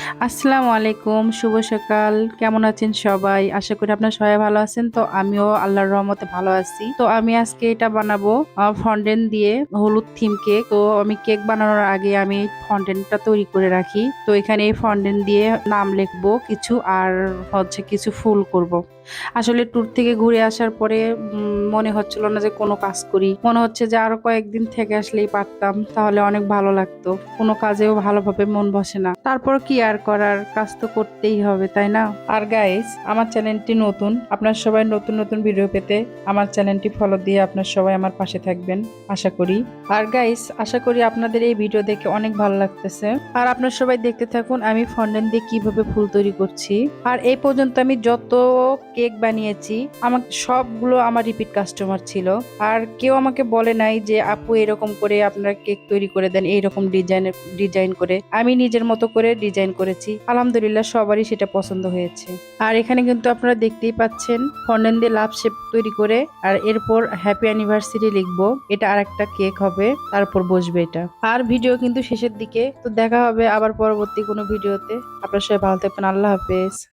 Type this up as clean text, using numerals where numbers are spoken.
আসসালামু আলাইকুম, শুভ সকাল। কেমন আছেন সবাই? আশা করি আপনারা সবাই ভালো আছেন। তো আমিও আল্লাহর রহমতে ভালো আছি। তো আমি আজকে এটা বানাবো ফন্ডেন্ট দিয়ে হলুদ থিম কেক। তো আমি কেক বানানোর আগে আমি ফন্ডেন্টটা তৈরি করে রাখি। তো এখানে এই ফন্ডেন্ট দিয়ে নাম লিখবো কিছু আর হচ্ছে কিছু ফুল করব। আসলে ট্যুর থেকে ঘুরে আসার পরে মনে হচ্ছিল না যে কোনো কাজ করি, মনে হচ্ছে যে আরো কয়েকদিন থেকে আসলেই পারতাম, তাহলে অনেক ভালো লাগতো। কোনো কাজেও ভালোভাবে মন বসে না, তারপর কি আর করার, কাজ তো করতেই হবে, তাই না? আর গাইস, আমার চ্যানেলটি নতুন, আপনার সবাই নতুন নতুন ভিডিও পেতে আমার চ্যানেলটি ফলো দিয়ে আপনার সবাই আমার পাশে থাকবেন আশা করি। আর গাইস, আশা করি আপনাদের এই ভিডিও দেখে অনেক ভালো লাগতেছে। আর আপনার সবাই দেখতে থাকুন আমি ফন্ডেন্ট দিয়ে কিভাবে ফুল তৈরি করছি। আর এই পর্যন্ত আমি যত কেক বানিয়েছি আমাকে সবগুলো আমার রিপিট কাস্টমার ছিল। আর কেউ আমাকে বলে নাই যে আপু এরকম করে আপনারা কেক তৈরি করে দেন, এইরকম ডিজাইন করে। আমি নিজের মতো করে ডিজাইন করেছি, আলহামদুলিল্লাহ সবারই সেটা পছন্দ হয়েছে। আর এখানে কিন্তু আপনারা দেখতেই পাচ্ছেন ফন্ডেন্ট দিয়ে লাভ শেপ তৈরি করে, আর এরপর হ্যাপি অ্যানিভার্সারি লিখবো। এটা আর একটা কেক হবে, তারপর বসবে এটা। আর ভিডিও কিন্তু শেষের দিকে। তো দেখা হবে আবার পরবর্তী কোনো ভিডিওতে। আপনার সবাই ভালো থাকবেন, আল্লাহ হাফেজ।